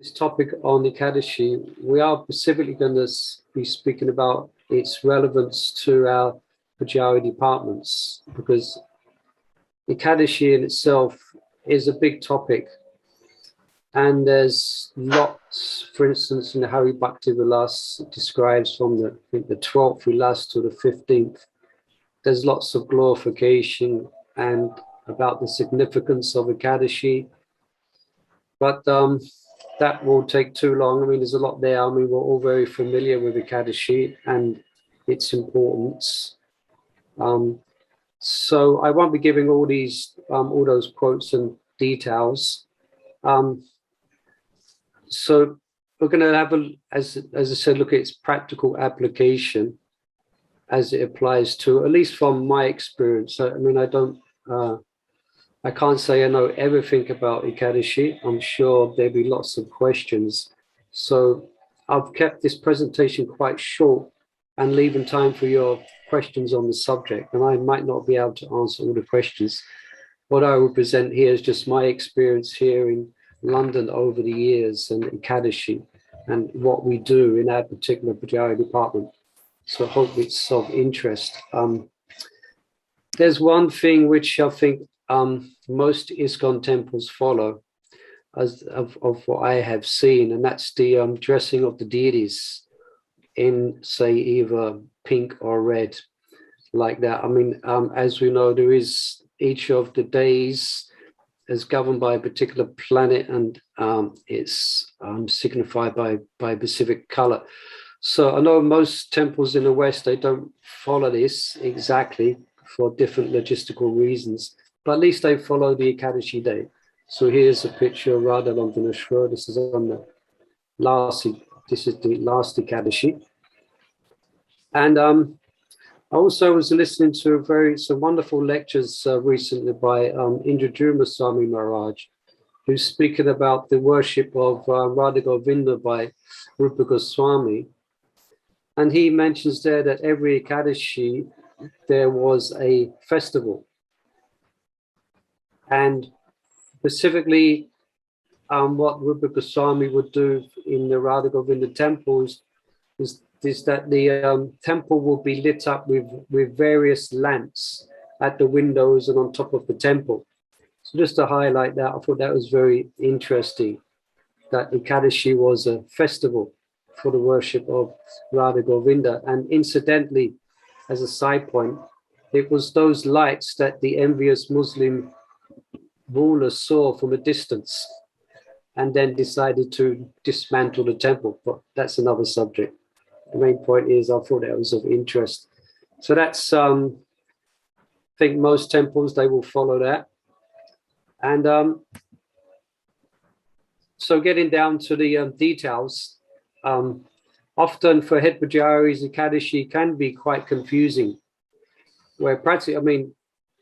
This topic on Ekadasi, we are specifically going to be speaking about its relevance to our Pujari departments, because Ekadasi in itself is a big topic. And there's lots, for instance, in the Hari Bhakti Vilas describes from I think the 12th Vilas to the 15th, there's lots of glorification and about the significance of Ekadasi. But that won't take too long. I mean, there's a lot there. I mean, we're all very familiar with Ekadasi and its importance. So I won't be giving all those quotes and details. So we're going to have as I said, look at its practical application as it applies to, at least from my experience. So, I mean, I can't say I know everything about Ekadasi. I'm sure there'll be lots of questions. So I've kept this presentation quite short and leaving time for your questions on the subject. And I might not be able to answer all the questions. What I will present here is just my experience here in London over the years and Ekadasi and what we do in our particular Pujari department. So I hope it's of interest. There's one thing which I think most ISKCON temples follow of what I have seen, and that's the dressing of the deities in, say, either pink or red, like that. I mean, as we know, there is each of the days is governed by a particular planet, and it's signified by a specific color. So I know most temples in the West, they don't follow this exactly for different logistical reasons, but at least they follow the Ekadasi day. So here's a picture of Radha Vandana. This is on the last Ekadasi. And I also was listening to some wonderful lectures recently by Indradyumna Swami Maharaj, who's speaking about the worship of Radha Govinda by Rupa Goswami. And he mentions there that every Ekadasi, there was a festival. And specifically, what Rupa Goswami would do in the Radha Govinda temples is that the temple will be lit up with various lamps at the windows and on top of the temple. So just to highlight that, I thought that was very interesting, that Ekadasi was a festival for the worship of Radha Govinda. And incidentally, as a side point, it was those lights that the envious Muslim ruler saw from a distance and then decided to dismantle the temple. But that's another subject. The main point is I thought that was of interest. So that's, I think most temples, they will follow that. And so getting down to the details, often for head pujaris, Ekadasi can be quite confusing, where practically, I mean,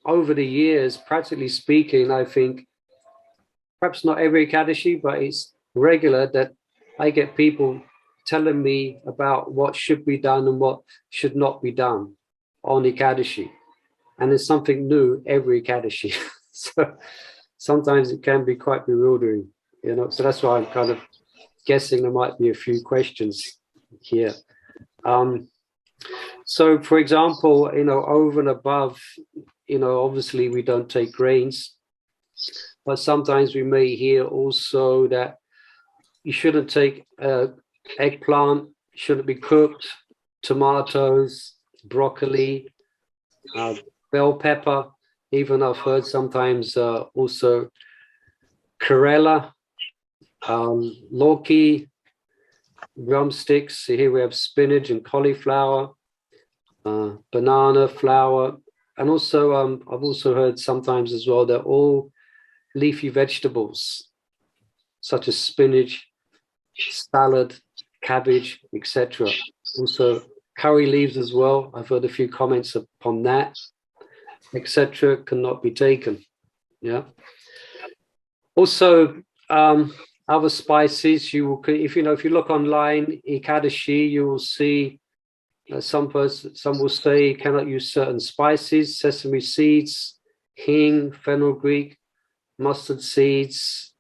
over the years, practically speaking, I think perhaps not every Ekadasi, but it's regular that I get people telling me about what should be done and what should not be done on Ekadasi. And there's something new every Ekadasi. So sometimes it can be quite bewildering, you know. So that's why I'm kind of guessing there might be a few questions here. So for example, you know, over and above, you know, obviously we don't take grains, but sometimes we may hear also that you shouldn't take eggplant, shouldn't be cooked, tomatoes, broccoli, bell pepper. Even I've heard sometimes also Karela, Loki, drumsticks. So here we have spinach and cauliflower, banana, flour. And also, I've also heard sometimes as well that all leafy vegetables, such as spinach, salad, cabbage, etc. Also curry leaves as well. I've heard a few comments upon that, etc. cannot be taken. Yeah. Also, other spices, you will, if you look online, Ekadasi, you will see some will say you cannot use certain spices, sesame seeds, hing, fenugreek, mustard seeds,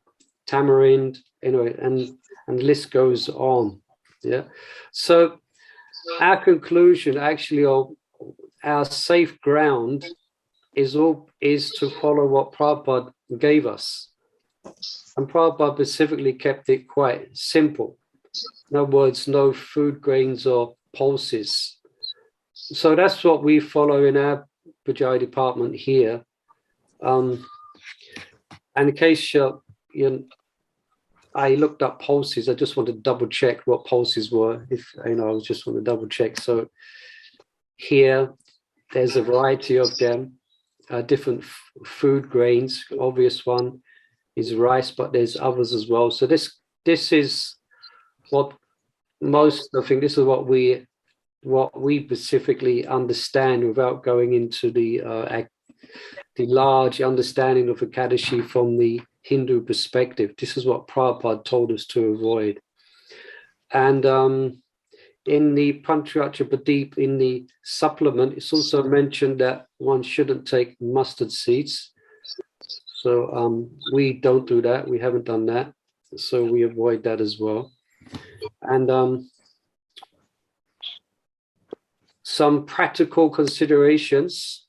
tamarind, anyway, and and the list goes on. Yeah. So our conclusion actually of our safe ground is to follow what Prabhupada gave us. And Prabhupada specifically kept it quite simple. In other words, no food grains or pulses. So that's what we follow in our Pujari department here. And in case I looked up pulses, I just want to double check what pulses were. If I just want to double check. So here, there's a variety of them, different food grains. Obvious one is rice, but there's others as well. So this is what I think this is what we specifically understand without going into the large understanding of Ekadasi from the Hindu perspective. This is what Prabhupada told us to avoid. And in the Pancharacha Pradeep, in the supplement, it's also mentioned that one shouldn't take mustard seeds. So we don't do that. We haven't done that. So we avoid that as well. And some practical considerations.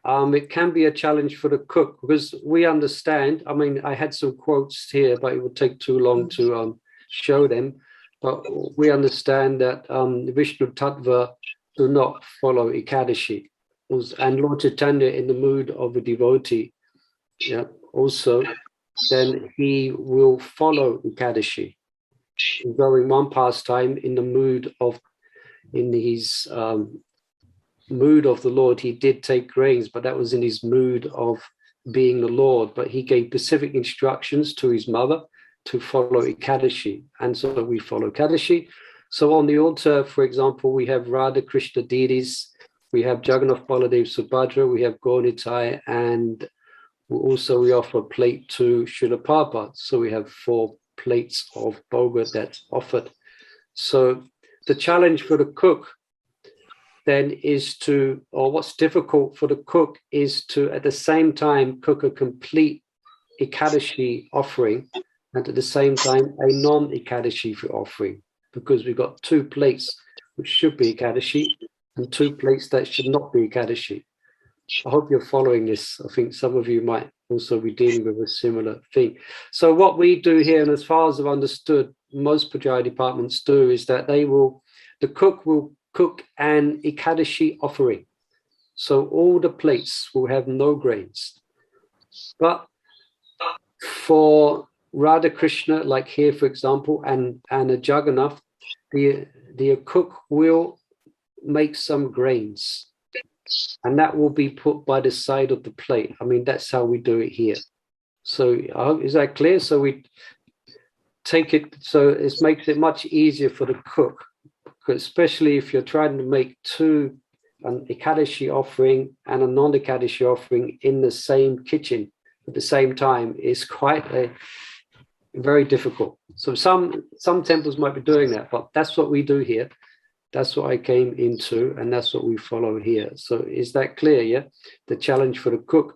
It can be a challenge for the cook because we understand. I mean, I had some quotes here, but it would take too long to show them. But we understand that Vishnu Tattva do not follow Ekadasi. And Lord Chaitanya, in the mood of a devotee, also, then he will follow Ekadasi. Going one pastime in the mood of, in his mood of the Lord, he did take grains, but that was in his mood of being the Lord. But he gave specific instructions to his mother to follow Ekadasi, and so we follow Ekadasi. So on the altar, for example, we have Radha Krishna deities, we have Jagannath Baladev Subhadra, we have Gaunitai, and also we offer a plate to Srila Prabhupada. So we have 4 plates of bhoga that's offered. So the challenge for the cook then is to, or what's difficult for the cook is to, at the same time, cook a complete Ekadasi offering, and at the same time, a non-Ekadasi offering, because we've got 2 plates which should be Ekadasi and 2 plates that should not be Ekadasi. I hope you're following this. I think some of you might also be dealing with a similar thing. So what we do here, and as far as I've understood, most Pujari departments do, is that the cook will cook an Ekadasi offering. So all the plates will have no grains. But for Radha Krishna, like here, for example, and a Jagannath, the cook will make some grains, and that will be put by the side of the plate. I mean, that's how we do it here. So is that clear? So we take it, so it makes it much easier for the cook, especially if you're trying to make 2, an Ekadasi offering and a non-Ekadasi offering in the same kitchen at the same time, is quite very difficult. So some temples might be doing that, but that's what we do here. That's what I came into, and that's what we follow here. So is that clear? Yeah, the challenge for the cook.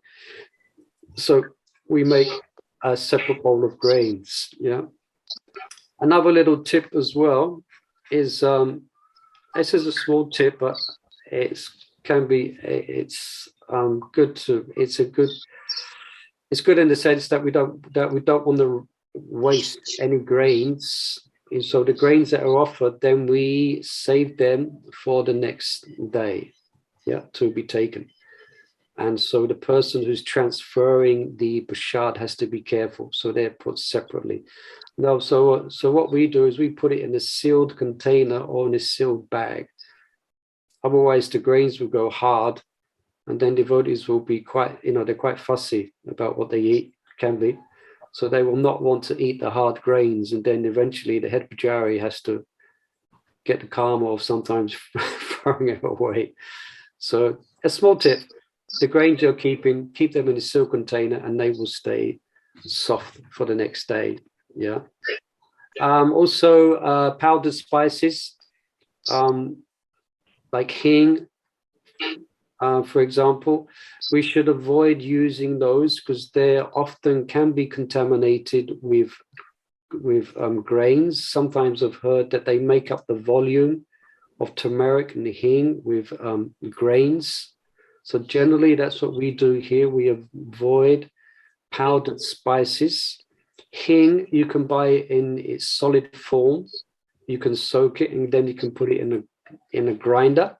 So we make a separate bowl of grains. Yeah. Another little tip as well is this is a small tip, but it's good in the sense that we don't want to waste any grains. And so the grains that are offered, then we save them for the next day, to be taken. And so the person who's transferring the prasad has to be careful. So they're put separately. No, so what we do is we put it in a sealed container or in a sealed bag. Otherwise, the grains will go hard, and then devotees will be quite, they're quite fussy about what they eat, can be. So they will not want to eat the hard grains, and then eventually the head pujari has to get the karma of sometimes throwing it away. So a small tip: the grains you're keeping, keep them in a sealed container, and they will stay soft for the next day. Yeah. Also, powdered spices, like hing, for example, we should avoid using those because they often can be contaminated with grains. Sometimes I've heard that they make up the volume of turmeric and hing with grains. So generally that's what we do here. We avoid powdered spices. Hing you can buy in its solid form. You can soak it and then you can put it in a grinder,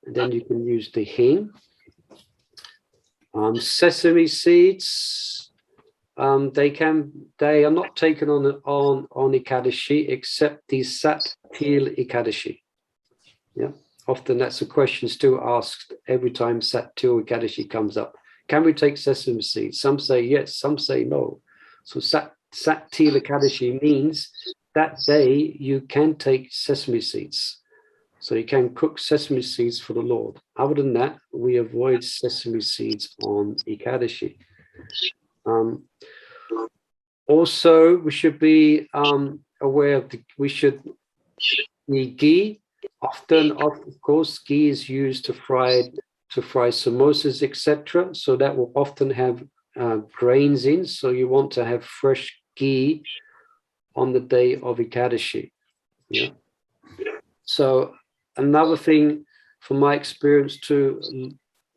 and then you can use the hing. Sesame seeds, they are not taken on Ekadasi except the Sat Til Ekadasi. Yeah, often that's a question still asked every time Sat Til Ekadasi comes up. Can we take sesame seeds? Some say yes, some say no. So Sat Til Ekadasi means that day you can take sesame seeds. So you can cook sesame seeds for the Lord. Other than that, we avoid sesame seeds on Ekadasi. Also, we should be aware of the ghee. Often, of course, ghee is used to fry samosas, etc. So that will often have grains in. So you want to have fresh ghee on the day of Ekadasi. Yeah. So another thing from my experience to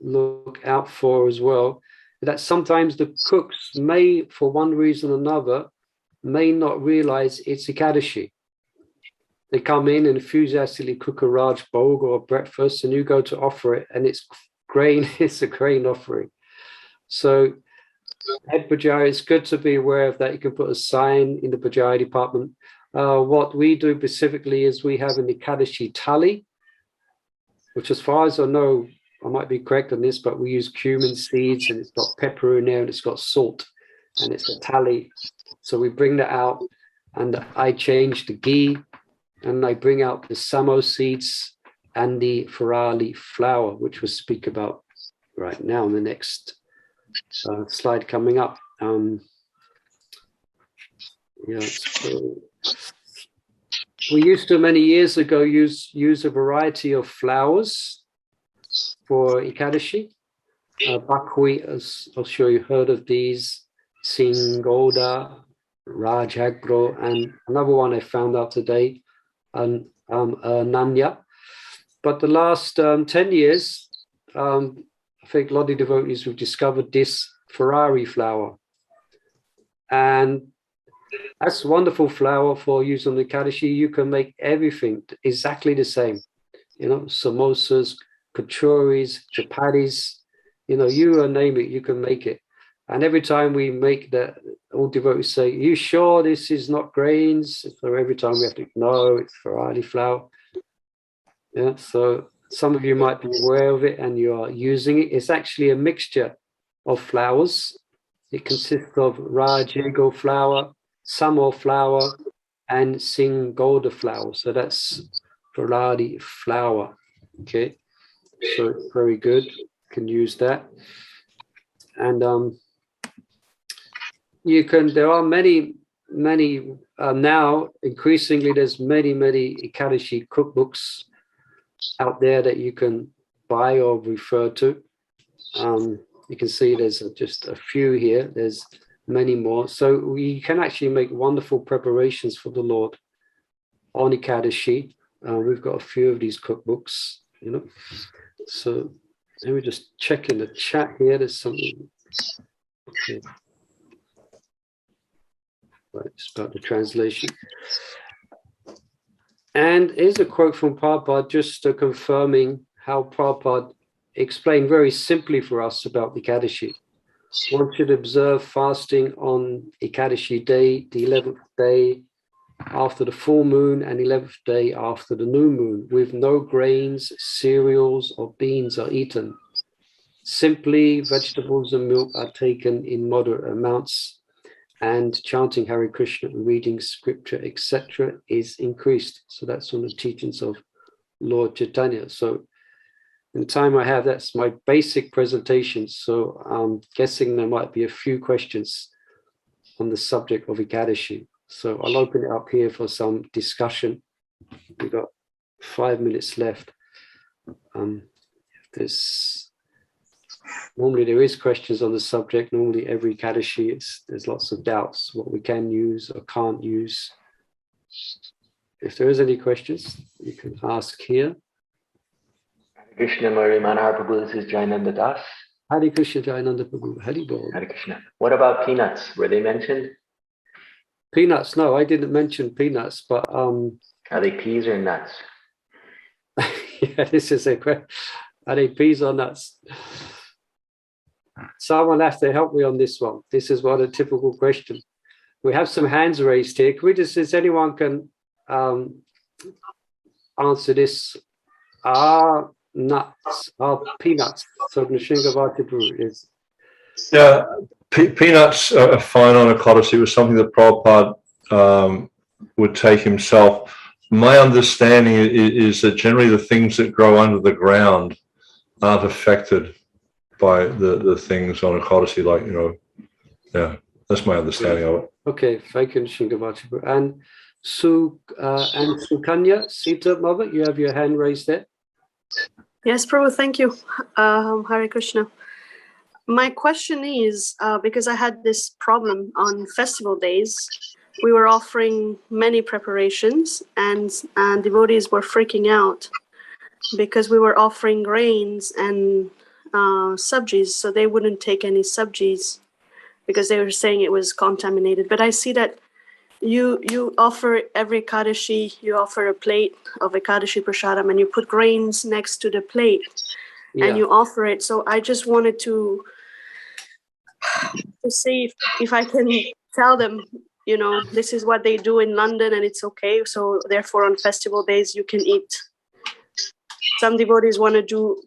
look out for as well, that sometimes the cooks may, for one reason or another, may not realize it's Ekadasi. They come in and enthusiastically cook a Raj bhog or a breakfast, and you go to offer it, and it's grain, it's a grain offering. So head pujari, it's good to be aware of that. You can put a sign in the pujari department. What we do specifically is we have an Ekadasi thali, which as far as I know, I might be correct on this, but we use cumin seeds and it's got pepper in there and it's got salt and it's a thali. So we bring that out and I change the ghee and I bring out the samo seeds and the farali flour, which we'll speak about right now in the next slide coming up. Yeah, so we used to many years ago use a variety of flours for Ekadasi. Buckwheat, as I'm sure you heard of these, Singoda, Rajagro, and another one I found out today, Nanya. But the last 10 years, I think a lot of devotees have discovered this Ferrari flour. And that's wonderful flour for use on the Ekadasi. You can make everything exactly the same. You know, samosas, kachoris, chapatis, you know, you name it, you can make it. And every time we make that, all devotees say, "You sure this is not grains?" So every time we have to, no, it's Ferrari flour. Yeah, so some of you might be aware of it and you are using it. It's actually a mixture of flours. It consists of Rajago flour, Samo flour, and Singolda flour. So that's Ferrari flour. Okay, so it's very good. You can use that. And you can, there are many now, increasingly, there's many Ekadasi cookbooks out there that you can buy or refer to. You can see there's just a few here. There's many more. So we can actually make wonderful preparations for the Lord on Ekadasi. We've got a few of these cookbooks, you know. So let me just check in the chat here. There's something. Okay. Right, just about the translation. And here's a quote from Prabhupada, just confirming how Prabhupada explained very simply for us about the Ekadasi. One should observe fasting on Ekadasi day, the 11th day after the full moon and 11th day after the new moon, with no grains, cereals, or beans are eaten. Simply vegetables and milk are taken in moderate amounts, and chanting Hare Krishna and reading scripture, etc., is increased. So that's on the teachings of Lord Chaitanya. So in the time I have, that's my basic presentation. So I'm guessing there might be a few questions on the subject of Ekadasi. So I'll open it up here for some discussion. We've got 5 minutes left. If there's Normally there is questions on the subject. Normally every Ekadasi, there's lots of doubts, what we can use or can't use. If there is any questions, you can ask here. Krishna, Murli, Manohara Prabhu, this is Jainanda Das. Hare Krishna, Jainanda Prabhu, Hare Bol. Hare Krishna. What about peanuts? Were they mentioned? Peanuts, no, I didn't mention peanuts, but Are they peas or nuts? yeah, this is a question. Are they peas or nuts? Someone has to help me on this one. This is what a typical question. We have some hands raised here. Can we just, if anyone can answer this? Are nuts, are peanuts? So Nrsimhavati is. Yeah, peanuts are fine on Ekadasi. It was something that Prabhupada would take himself. My understanding is that generally the things that grow under the ground aren't affected by the things on Ekadasi, like, you know, yeah, that's my understanding of it. Okay, thank you, Nrsimhavati. And Sukanya, Sita Mother, you have your hand raised there. Yes, Prabhu, thank you. Hare Krishna. My question is, because I had this problem on festival days, we were offering many preparations and devotees were freaking out because we were offering grains and sabjis, so they wouldn't take any sabjis because they were saying it was contaminated. But I see that you offer every Ekadashi, you offer a plate of Ekadashi Prasadam and you put grains next to the plate and you offer it. So I just wanted to see if I can tell them, you know, this is what they do in London and it's okay. So therefore on festival days you can eat. Some devotees want to do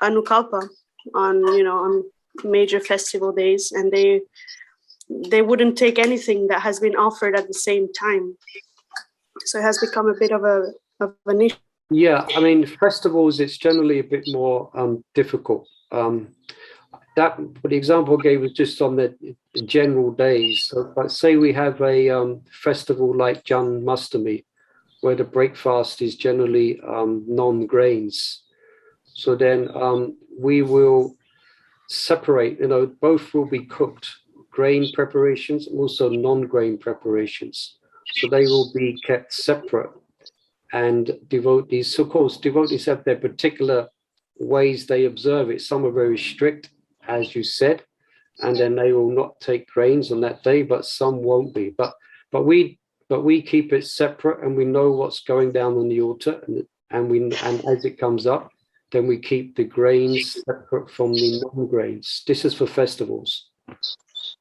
Anukalpa on, you know, on major festival days, and they wouldn't take anything that has been offered at the same time. So it has become a bit of an issue. Yeah, I mean, festivals, it's generally a bit more difficult. That the example I gave was just on the general days. So, but say we have a festival like Janmashtami, where the breakfast is generally non-grains. So then we will separate, you know, both will be cooked, grain preparations and also non-grain preparations. So they will be kept separate. And devotees, of course, devotees have their particular ways they observe it. Some are very strict, as you said, and then they will not take grains on that day, but some won't be. But we keep it separate, and we know what's going down on the altar, and as it comes up, then we keep the grains separate from the non-grains. This is for festivals.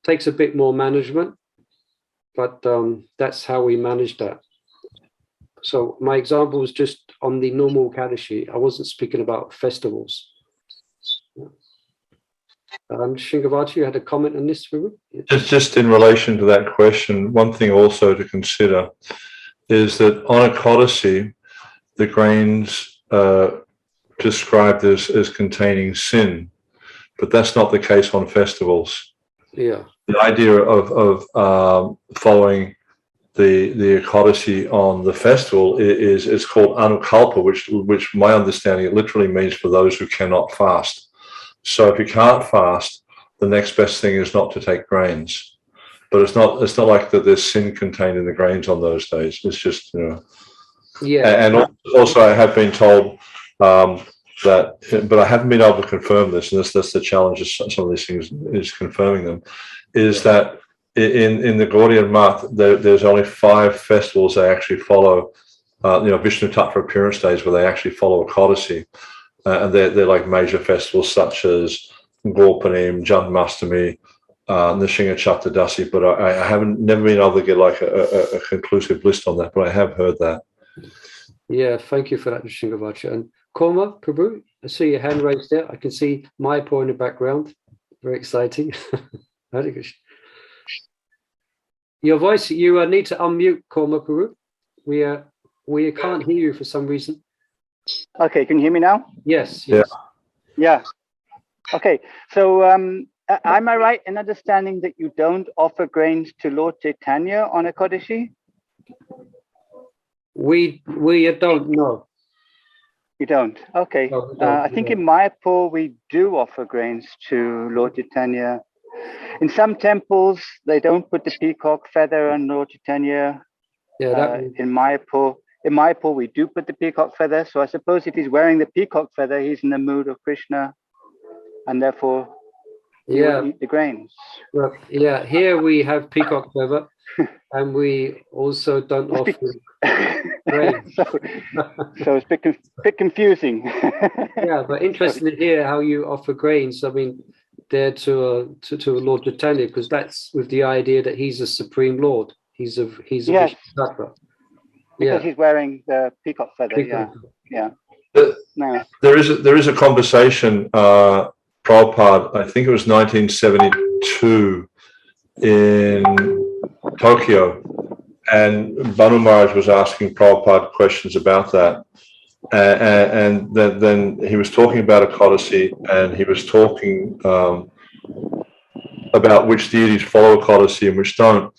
Takes a bit more management, but that's how we manage that. So my example was just on the normal Ekadashi. I wasn't speaking about festivals. Sringavati, you had a comment on this, Viru? Just in relation to that question, one thing also to consider is that on Ekadasi, the grains are described as containing sin, but that's not the case on festivals. Yeah. The idea of following the Ekadasi on the festival is called Anukalpa, which my understanding, it literally means for those who cannot fast. So if you can't fast, the next best thing is not to take grains. But it's not like that there's sin contained in the grains on those days. It's just, you know. Yeah. And also I have been told that, but I haven't been able to confirm this, and that's the challenge of some of these things is confirming them, is that in the Gaudiya Math, there's only 5 festivals they actually follow, Vishnu Tattva appearance days where they actually follow Ekadasi. And they're like major festivals such as Gorpanim, Janmashtami, Nrsimha Chattardasi, but I haven't never been able to get like a conclusive list on that, but I have heard that. Yeah, thank you for that, Nrsimhavati. And Korma, Prabhu, I see your hand raised there. I can see Mayapur in the background. Very exciting. Your voice, you need to unmute, Korma, Prabhu. We can't hear you for some reason. Okay, can you hear me now? Yes. Yeah. Okay, so am I right in understanding that you don't offer grains to Lord Chaitanya on Ekadashi? We don't know. You don't? Okay. No, we don't, I think no. in Mayapur we do offer grains to Lord Chaitanya. In some temples, they don't put the peacock feather on Lord Chaitanya. Yeah, In Mayapur, we do put the peacock feather. So I suppose if he's wearing the peacock feather, he's in the mood of Krishna, and therefore he will eat the grains. well, yeah. Here we have peacock feather, and we also don't offer grain. So it's a bit confusing. Yeah, but interesting to hear how you offer grains. I mean, there to Lord Chaitanya, because that's with the idea that he's a supreme Lord. He's a Yes. Vishnu. Because he's wearing the peacock feather. Peacock. Yeah. No. There is a conversation, Prabhupada, I think it was 1972 in Tokyo, and Banu Maharaj was asking Prabhupada questions about that. And then he was talking about Ekadasi, and he was talking about which deities follow Ekadasi and which don't.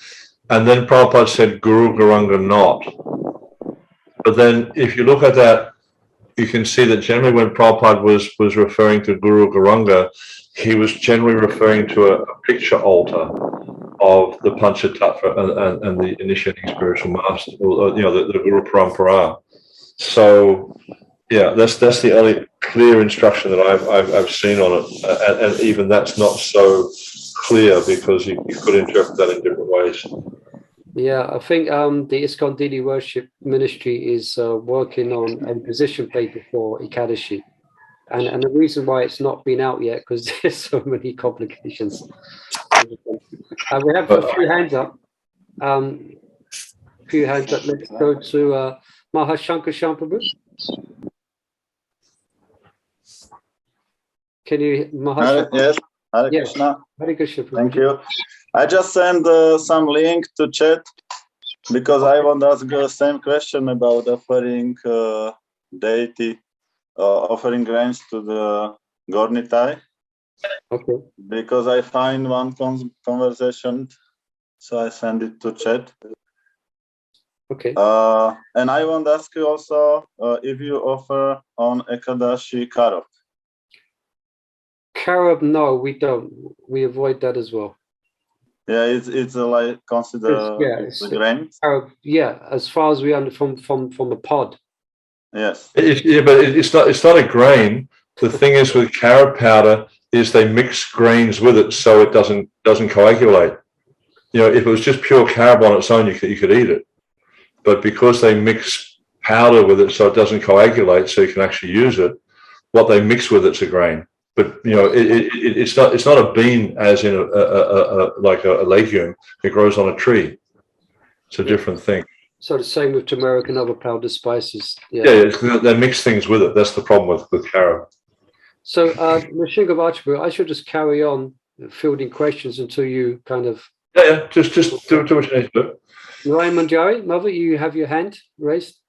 And then Prabhupada said Guru Garanga not. But then if you look at that, you can see that generally when Prabhupada was referring to Guru Garanga, he was generally referring to a picture altar of the Panchatattva and the initiating spiritual master, or the Guru Parampara. So yeah, that's the only clear instruction that I've seen on it, and even that's not so clear because you could interpret that in different ways. Yeah, I think the ISKCON Daily Worship Ministry is working on a position paper for Ekadasi. And the reason why it's not been out yet, because there's so many complications. We have a few hands up. Let's go to Mahashankar Shamprabhu. Can you, Yes, Hare Krishna. Hare Krishna. Thank you. I just sent some link to chat because I want to ask the same question about offering deity, offering grains to the Gornitai. Okay. Because I find one conversation, so I send it to chat. Okay. And I want to ask you also if you offer on Ekadashi Karob. Carob, no, we don't. We avoid that as well. Yeah, it's like considered the grain. Carob, yeah, as far as we understand from a pod. Yes. But it's not a grain. The thing is with carob powder is they mix grains with it so it doesn't coagulate. If it was just pure carob on its own, you could eat it. But because they mix powder with it so it doesn't coagulate, so you can actually use it, what they mix with it's a grain. But it's not a bean as in like a legume. It grows on a tree. It's a different thing. So the same with turmeric and other powdered spices. Yeah, they mix things with it. That's the problem with carob. So, Nishinga Vajpayee, I should just carry on fielding questions until you kind of. Yeah. Just do what you need to do. Narayan Manjari, Mother, you have your hand raised.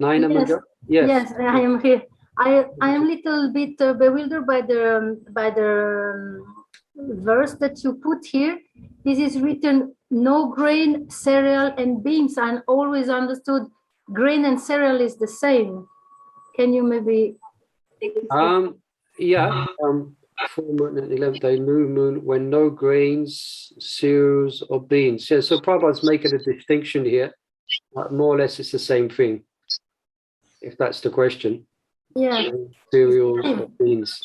Naina Manjari? Yes, I am here. I am a little bit bewildered by the verse that you put here. This is written, no grain, cereal, and beans. I always understood grain and cereal is the same. Can you maybe? Yeah. Full moon and 11th day, new moon, when no grains, cereals, or beans. Yeah. So Prabhupada's making a distinction here. More or less, it's the same thing. If that's the question. Yeah. Cereals or beans.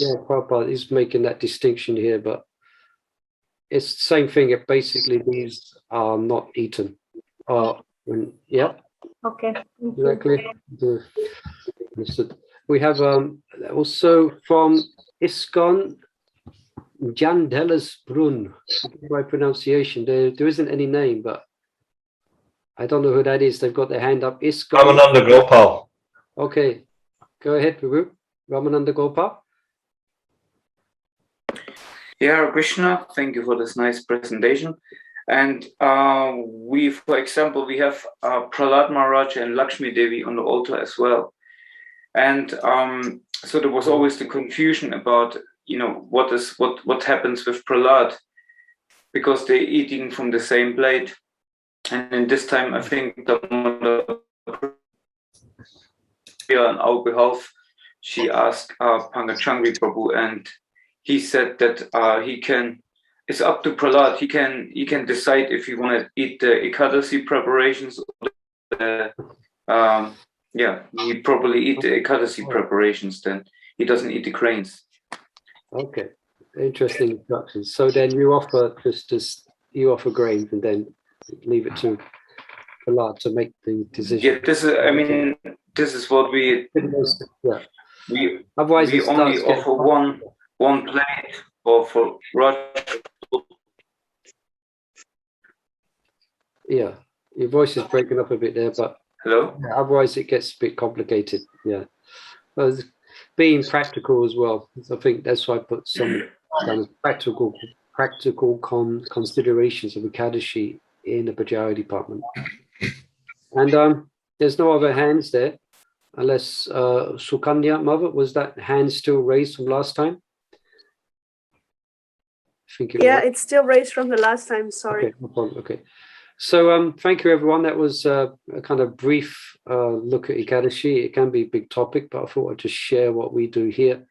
Yeah, Prabhupada is making that distinction here, but it's the same thing. It basically these are not eaten. Yeah. Okay. Exactly. We have also from ISKCON Jandelas Brun. By pronunciation, there isn't any name, but I don't know who that is. They've got their hand up. ISKCON. Ramananda Gopal. Okay, go ahead, Prabhu. Ramananda Gopal. Yeah, Krishna, thank you for this nice presentation. And for example, we have Prahlad Maharaj and Lakshmi Devi on the altar as well. And so there was always the confusion about, what happens with Prahlad, because they're eating from the same plate. And in this time, I think Damodar on our behalf, she asked Pangachangri Prabhu, and he said that he can. It's up to Prahlad. He can decide if he want to eat the Ekadasi preparations. Or he probably eat the Ekadasi preparations. Then he doesn't eat the grains. Okay, interesting instructions. So then you offer you offer grains and then leave it to Prahlad to make the decision. Yeah, this is what we. Yeah. We Otherwise, we only offer one plate for Raj. Yeah, your voice is breaking up a bit there, but Hello. yeah, otherwise it gets a bit complicated. Yeah, well, being practical as well. I think that's why I put some kind of practical considerations of Ekadashi in the Bajari department. And there's no other hands there, unless Sukanya Mother, was that hand still raised from last time? I think it was. It's still raised from the last time. Sorry. Okay, no problem. Okay. So thank you, everyone. That was a kind of brief look at Ekadashi. It can be a big topic, but I thought I'd just share what we do here